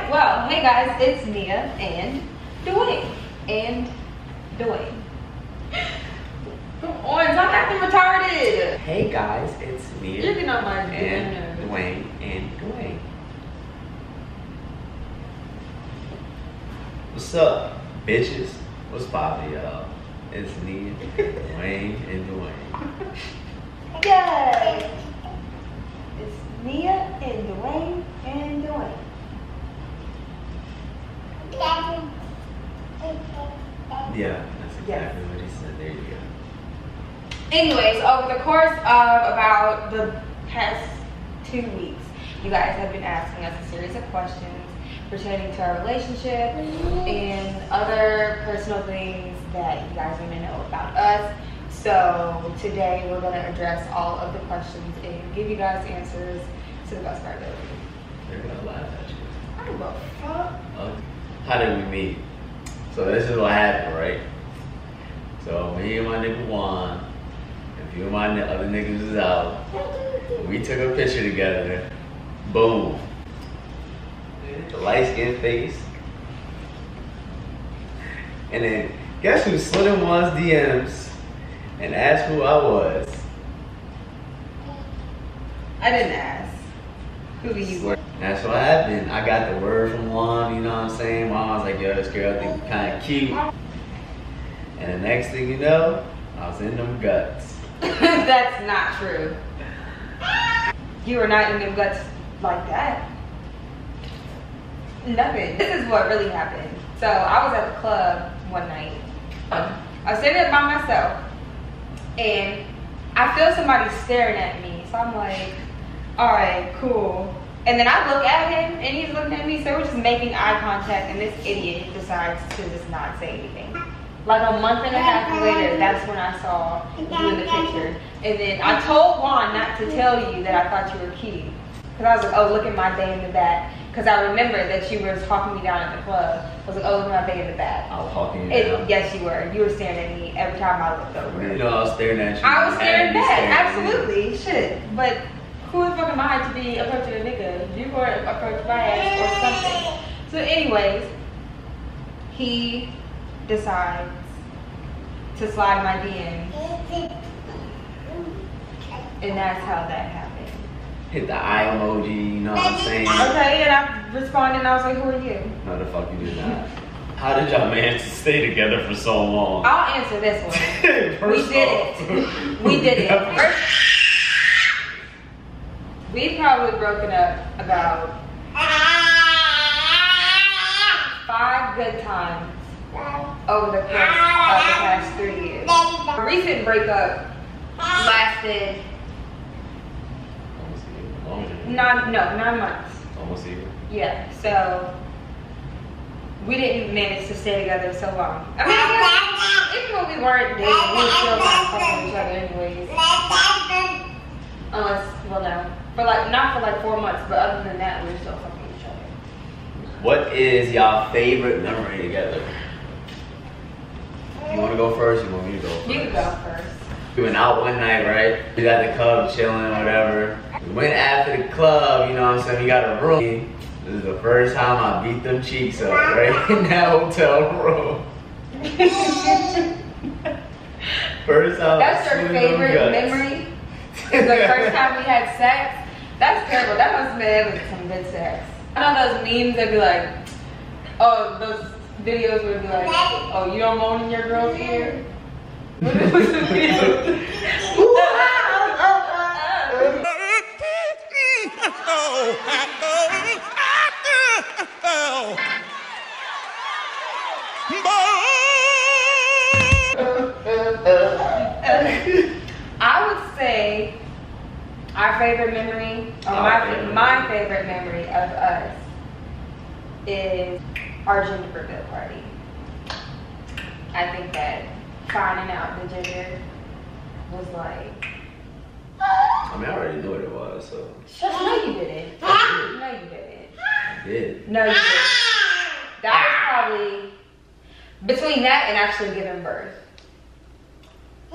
Well, hey guys, it's Nia and Duhwayne. Come on, stop acting retarded. Hey guys, it's Nia. You're getting on my and Duhwayne and Duhwayne. What's up, bitches? What's poppin', y'all? It's Nia, Duhwayne, and Duhwayne. Yay! It's Nia and Duhwayne and Duhwayne. Yeah, that's exactly what he said. There you go. Anyways, over the course of about the past 2 weeks, you guys have been asking us a series of questions pertaining to our relationship and other personal things that you guys want to know about us. So today we're going to address all of the questions and give you guys answers to the best of our ability. They're gonna laugh at you. I don't give a fuck. How did we meet? So this is what happened, right? So me and my nigga Juan, and a few of my other niggas was out. We took a picture together. Boom. The light-skinned face. And then guess who slid in Juan's DMs and asked who I was? I didn't ask who you were. That's what happened. I got the word from Juan, you know what I'm saying? Juan was like, yo, this girl I think kind of cute. And the next thing you know, I was in them guts. That's not true. You were not in them guts like that. Nothing. This is what really happened. So I was at the club one night. I was sitting there by myself and I feel somebody staring at me. So I'm like, all right, cool. And then I look at him and he's looking at me, so we're just making eye contact and this idiot decides to just not say anything. Like a month and a half later, that's when I saw you in the picture. And then I told Juan not to tell you that I thought you were cute. Because I was like, oh, look at my bay in the back. Because I remember that you were talking me down at the club. I was like, oh, look at my bay in the back. I was talking you down? Yes, you were. You were staring at me every time I looked over. You know, I was staring at you. I was staring back, absolutely. Shit. But who the fuck am I to be approaching a nigga? You were approached by us or something. So anyways, he decides to slide my DM. And that's how that happened. Hit the eye emoji, you know what I'm saying? Okay, and I responded and I was like, who are you? No, the fuck you did not. How did y'all manage to stay together for so long? I'll answer this one. We did it. We did it. We've probably broken up about 5 good times over the course of the past 3 years. A recent breakup lasted 9 months. Almost even. Yeah, so we didn't manage to stay together so long. I mean, I guess even when we weren't dating, we were still not fucking each other anyways. Unless, well, no. For like, not for like 4 months, but other than that, we were still fucking each other. What is y'all favorite memory together? You want to go first? Or you want me to go first? You can go first. We went out one night, right? We got the club chilling, whatever. We went after the club, you know what I'm saying? We got a room. This is the first time I beat them cheeks up, right? In that hotel room. First time. That's your favorite memory? Is the first time we had sex? That's terrible. That must have been like some good sex. I know those memes that be like, oh, those videos would be like, oh, you don't moan in your girl's ear? What was the video? Our favorite memory, or my favorite memory of us is our gender reveal party. I think that finding out the gender was like. I mean, I already knew what it was, so. No, you didn't. No, you didn't. I did. No, you didn't. That was probably between that and actually giving birth.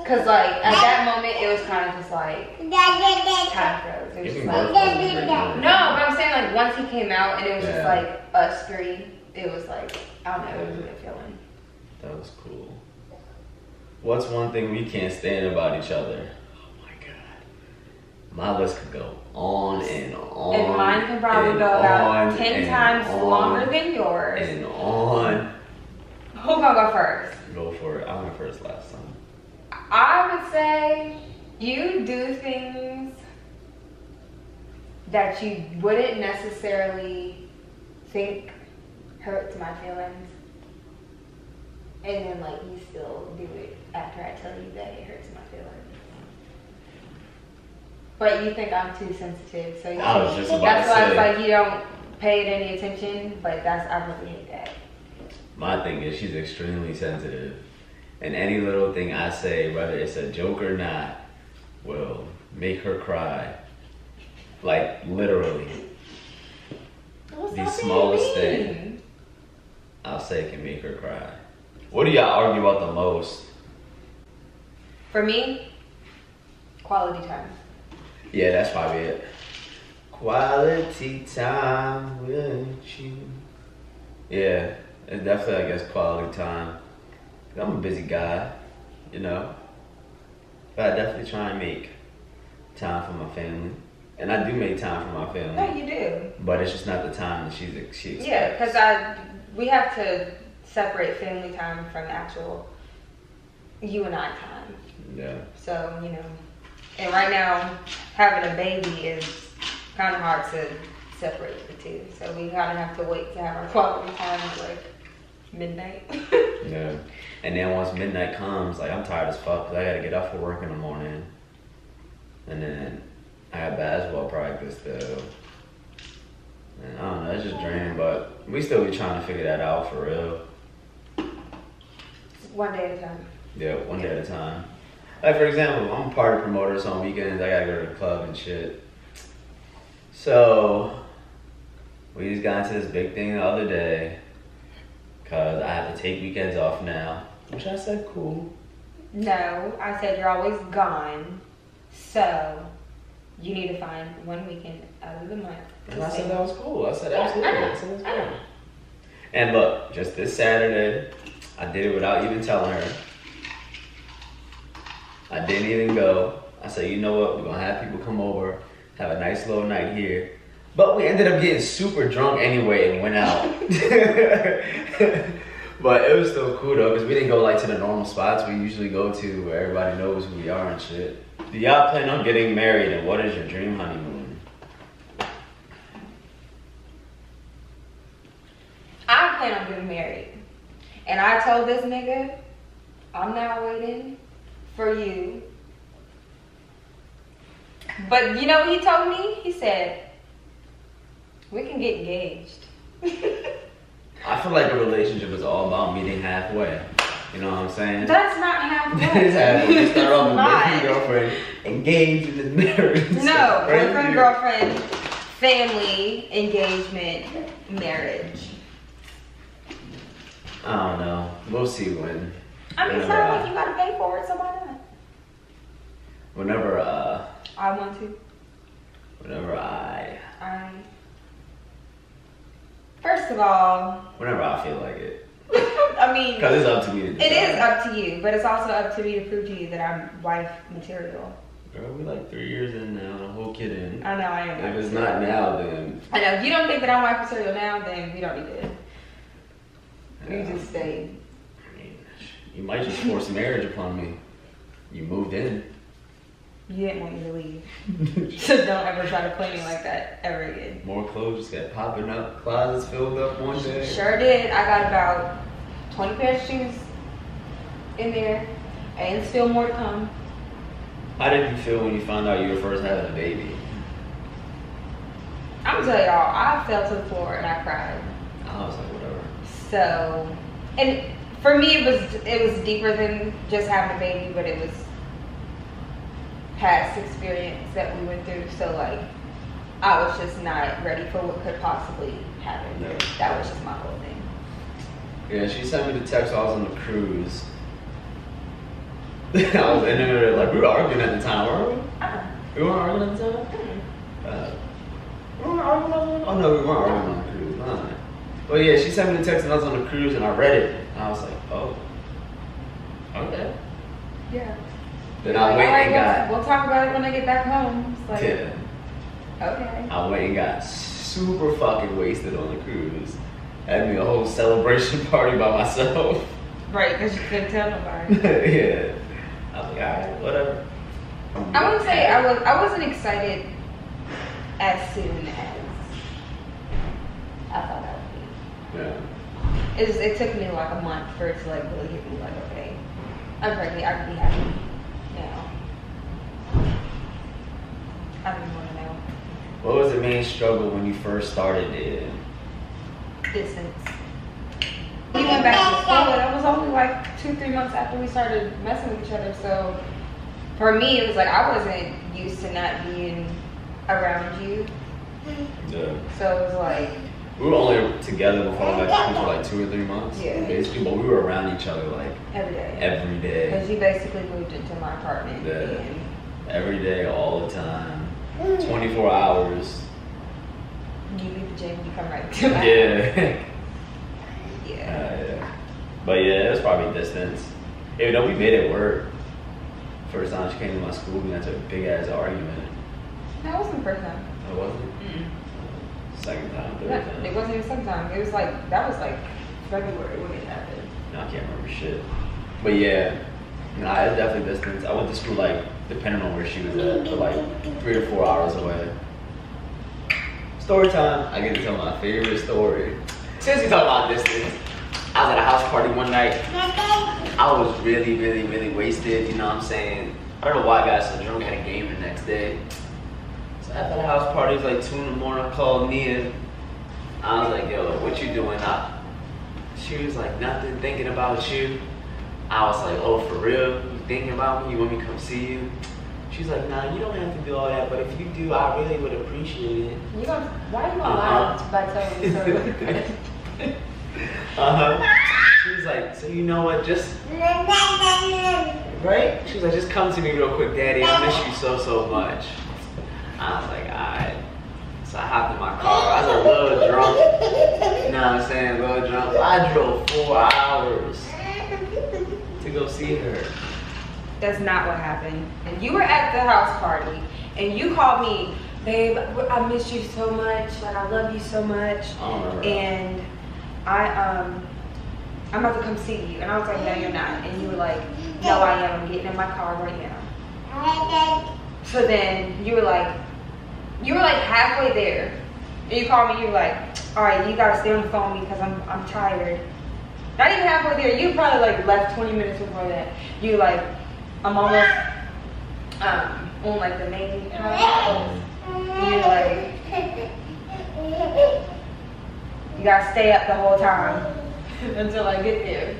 Cause like at that moment it was kind of just like time froze. It was just like no, but I'm saying like once he came out and it was just like us three, it was like I don't know, it was a good feeling. That was cool. What's one thing we can't stand about each other? Oh my god, my list could go on and on. And mine can probably go about 10 times longer than yours. And on. Who gonna go first? Go for it. I went first last time. I would say you do things that you wouldn't necessarily think hurts my feelings. And then like you still do it after I tell you that it hurts my feelings. But you think I'm too sensitive, so I was just about that's to why say. it's like you don't pay it any attention, but I really hate that. My thing is she's extremely sensitive. And any little thing I say, whether it's a joke or not, will make her cry. Like, literally. The smallest thing I'll say can make her cry. What do y'all argue about the most? For me, quality time. Yeah, that's probably it. Quality time with you. Yeah, it's definitely, I guess, quality time. I'm a busy guy, you know, but I definitely try and make time for my family, and I do make time for my family. No, you do. But it's just not the time that she expects. Yeah, because we have to separate family time from actual you and I time. Yeah. So, you know, and right now having a baby is kind of hard to separate the two. So we kind of have to wait to have our quality time at like midnight. Yeah. And then once midnight comes, like I'm tired as fuck because I gotta get up for work in the morning. And then I have basketball practice though. And I don't know, it's just draining, but we still be trying to figure that out for real. One day at a time. Yeah, one day at a time. Like for example, I'm a party promoter, so on weekends I gotta go to the club and shit. So we just got into this big thing the other day. Cause I have to take weekends off now, which I said cool. No, I said you're always gone, so you need to find one weekend out of the month. And I said that was cool. I said absolutely. I said that's cool. And look, just this Saturday, I did it without even telling her. I didn't even go. I said, you know what? We're gonna have people come over, have a nice little night here. But we ended up getting super drunk anyway and went out. But it was still cool though, because we didn't go like to the normal spots we usually go to where everybody knows who we are and shit. Do y'all plan on getting married, and what is your dream honeymoon? I plan on getting married. And I told this nigga, I'm not waiting for you. But you know what he told me? He said, we can get engaged. I feel like a relationship is all about meeting halfway. You know what I'm saying? That's not halfway. That is halfway. You start off with boyfriend, girlfriend, engaged, and then married. No, boyfriend, girlfriend, family, engagement, marriage. I don't know. We'll see when. I mean, it's not like you gotta pay for it, so why not? Whenever I want to. First of all, whenever I feel like it. I mean, because it's up to me to decide. It is up to you, but it's also up to me to prove to you that I'm wife material. Girl, we like 3 years in now, the whole kid in. I know I am. If it's not now, then. I know. If you don't think that I'm wife material now, then we don't need to. You just stay. I mean, you might just force marriage upon me. You moved in. You didn't want me to leave. So don't ever try to play me like that ever again. More clothes just got popping up, closets filled up one day. Sure did. I got about 20 pairs of shoes in there, and still more to come. How did you feel when you found out you were first having a baby? I'm gonna tell y'all, I fell to the floor and I cried. I was like, whatever. So, and for me, it was deeper than just having a baby, but it was past experience that we went through. So like, I was just not ready for what could possibly happen. Yeah. That was just my whole thing. Yeah, she sent me the text while I was on the cruise. I was in there, like, we were arguing at the time, weren't we? We weren't arguing at the time? We weren't arguing on the Oh, no, we weren't arguing on the cruise. Nah. But yeah, she sent me the text and I was on the cruise and I read it. And I was like, oh. Okay. Yeah. Then I went and got... We'll talk about it when I get back home. It's like, yeah. Okay. I went and got super fucking wasted on the cruise. Had me a whole celebration party by myself. Right, because you couldn't tell nobody. Yeah. I was like, alright, whatever. I wouldn't say I wasn't excited as soon as I thought I would be. Yeah. It took me like a month for it to like really hit me like, okay, I'm pregnant, I can be happy now. I don't even want to know. What was the main struggle when you first started dating? Distance. We went back to school and it was only like 2-3 months after we started messing with each other. So for me, it was like I wasn't used to not being around you. Yeah. So it was like We were only together before we got to school for like 2 or 3 months. Yeah. Basically, but we were around each other like every day. every day. Because you basically moved into my apartment. Yeah. And Every day, all the time. 24 hours. you leave the gym, you come right to my Yeah. Yeah. Yeah. But yeah, it was probably distance. Even though we made it work. First time she came to my school, we got into a big ass argument. That wasn't the first time. It wasn't? Second time, third time. It wasn't even sometime. It was like, that was like February when it happened. No, I can't remember shit. But yeah, nah, it's definitely distance. I went to school like, depending on where she was at, but like 3 or 4 hours away. Story time. I get to tell my favorite story. Since we talk about distance, I was at a house party one night. I was really wasted, you know what I'm saying? I don't know why I got so drunk, I had a game the next day. So after the house party, it was like 2 in the morning, I called Nia. I was like, yo, what you doing? She was like, nothing, thinking about you. I was like, oh, for real? You thinking about me? You want me to come see you? She's like, nah, you don't have to do all that, but if you do, I really would appreciate it. Why are you gonna lie by telling me so like that? She was like, so you know what, just, right? She was like, just come to me real quick, Daddy, I miss you so much. I was like, alright. So I hopped in my car, I was a little drunk, you know what I'm saying, a little drunk. I drove 4 hours to go see her. That's not what happened. And you were at the house party, and you called me, babe, I miss you so much, like I love you so much, and I'm about to come see you. And I was like, no, you're not. And you were like, no, I am. I'm getting in my car right now. So then you were like halfway there, and you called me. You were like, all right, you gotta stay on the phone because I'm tired. Not even halfway there. You probably like left 20 minutes before that. You were like, I'm almost on like the main house. And you're like, you gotta stay up the whole time until I get there.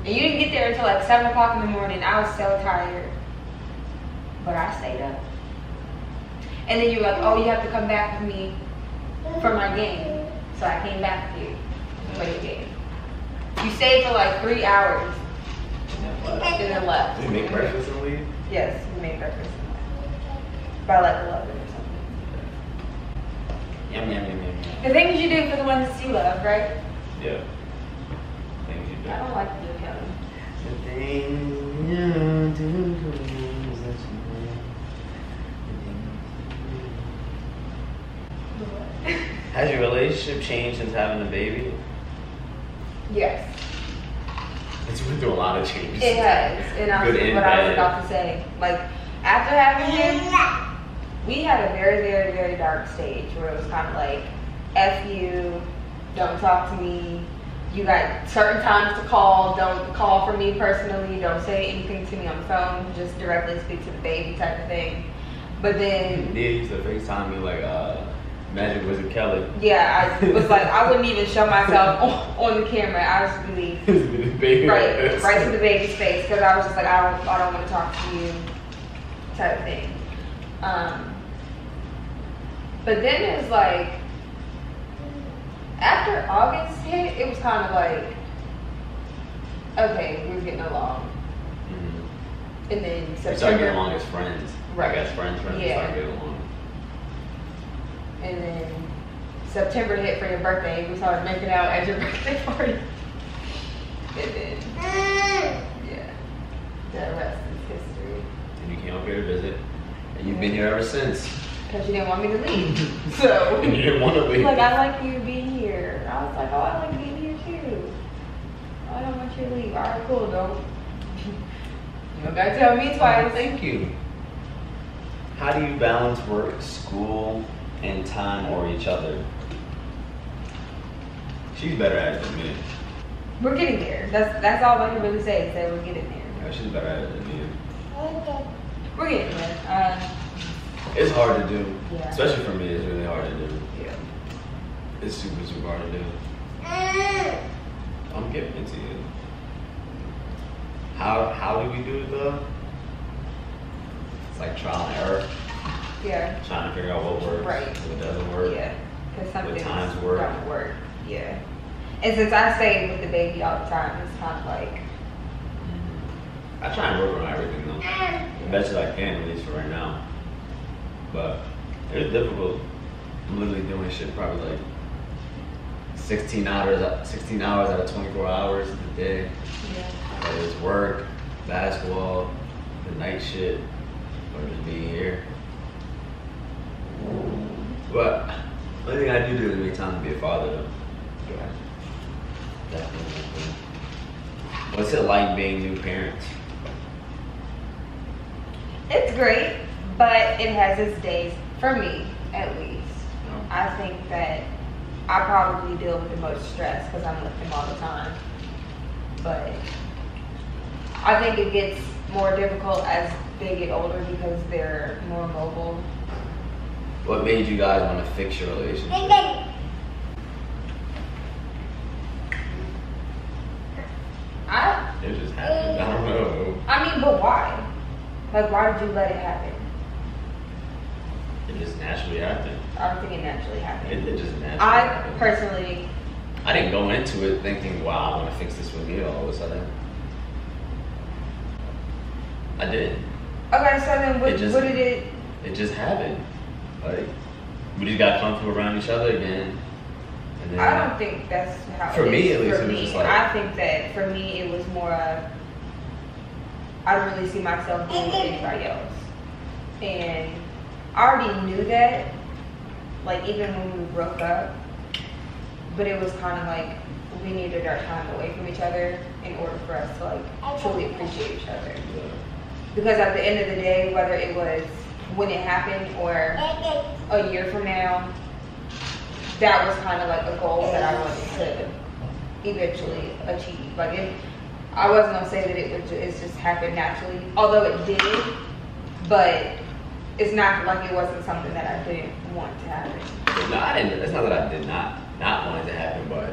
And you didn't get there until like 7 o'clock in the morning. I was so tired, but I stayed up. And then you were like, oh, you have to come back with me for my game. So I came back with you for your game. You stayed for like 3 hours. And then left. Did you make breakfast and leave? Yes, we made breakfast and left. By like 11 or something. Yum. The things you do for the ones that you love, right? Yeah. Things you do. I don't like to do accounting. The things you do for the ones that you love. Has your relationship changed since having a baby? Yes. It's been through a lot of changes. It has. And I was about to say. Like, after having him, we had a very dark stage where it was kind of like, F you, don't talk to me, you got certain times to call. Don't call for me personally. Don't say anything to me on the phone. Just directly speak to the baby type of thing. But then Nia used to FaceTime me like Magic Wizard Kelly. yeah, I was like, I wouldn't even show myself on the camera. I was really right to the baby's face because I was just like, I don't want to talk to you type of thing. But then it was like, after August hit, it was kind of like, okay, we're getting along. Mm-hmm. And then September. We started getting along as friends. Right. Like as friends, Yeah. started getting along. And then September hit for your birthday. We started making out at your birthday party. And then, yeah, the rest is history. And you came up here to visit, and you've been here ever since. Because you didn't want me to leave. So, And you didn't want to leave. like, I like you being here. I was like, oh, I like being here too. I don't want you to leave. All right, cool, though. You don't gotta tell me twice. Thank you. How do you balance work, school, and time or each other? She's better at it than me. We're getting there. That's all I can really say is that we're getting there. Yeah, she's better at it than me. We're getting there. It's hard to do. Yeah. Especially for me, it's really hard to do. Yeah. It's super, super hard to do. I'm giving it to you. How do we do it though? It's like trial and error. Yeah. Trying to figure out what works, Right. what doesn't work. Yeah. Because something What times work. don't work. Yeah. And since I stay with the baby all the time, it's kind of like. I try and work on everything though. The best that I can, at least for right now. But it's difficult. I'm literally doing shit probably like 16 hours out of 24 hours a day. Yeah. Whether it's work, basketball, the night shit, or just being here. But the only thing I do is make time to be a father though. Yeah. Definitely. What's it like being new parents? It's great, but it has its days, for me at least. I think that I probably deal with the most stress because I'm with them all the time. But I think it gets more difficult as they get older because they're more mobile. What made you guys want to fix your relationship? It just happened. I don't know. I mean, but why? Like, why did you let it happen? It just naturally happened. I don't think it naturally happened. It just naturally I happened. personally, I didn't go into it thinking, wow, I want to fix this with you all of a sudden. I did. okay, so then what did it? It just happened. Like, we just got comfortable around each other again. And then, I don't think that's how For it me, is at least, for it was me. just like- I think that for me, it was more of, I don't really see myself being with anybody else. And I already knew that, like, even when we broke up, but it was kind of like, we needed our time away from each other in order for us to, like, truly appreciate each other. Yeah. Because at the end of the day, whether it was when it happened or a year from now, that was kind of like a goal that I wanted to eventually achieve. Like, I wasn't gonna say that it's just happened naturally, although it did, but it's not like it wasn't something that I didn't want to happen. No, I didn't. It's not that I did not want it to happen, but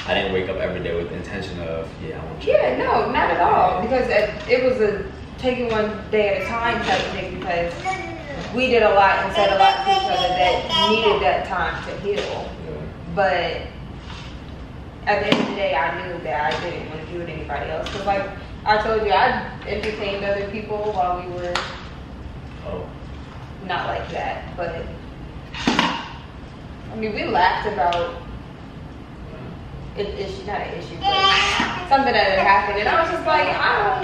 I didn't wake up every day with the intention of, yeah, I want you. Yeah, no, not at all. Because it was a taking one day at a time type of thing, because we did a lot and said a lot to each other that needed that time to heal. Yeah. But at the end of the day, I knew that I didn't want to be with anybody else. Because like I told you, I entertained other people while we were not like that. But I mean, we laughed about an issue, not an issue, but something that had happened. And I was just like, I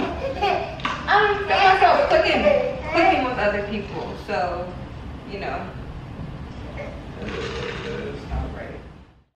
don't feel myself clicking with other people. So, you know.